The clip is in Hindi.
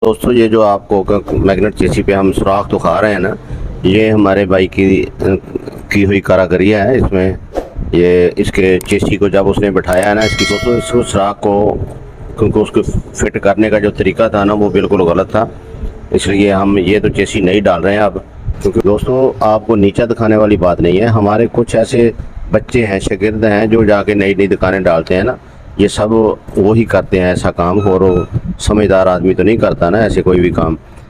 दोस्तों ये जो आपको मैग्नेट चेसी पे हम सुराख तो खा रहे हैं ना, ये हमारे भाई की हुई कारागरी है। इसमें ये इसके चेसी को जब उसने बैठाया है ना, इसकी दोस्तों इसको सुराख को, क्योंकि उसको फिट करने का जो तरीका था ना वो बिल्कुल गलत था, इसलिए हम ये तो चेसी नहीं डाल रहे हैं अब। क्योंकि दोस्तों आपको नीचा दिखाने वाली बात नहीं है, हमारे कुछ ऐसे बच्चे हैं, शागिर्द हैं जो जाके नई नई दुकानें डालते हैं ना, ये सब वही करते हैं ऐसा काम, और समझदार आदमी तो नहीं करता ना ऐसे कोई भी काम।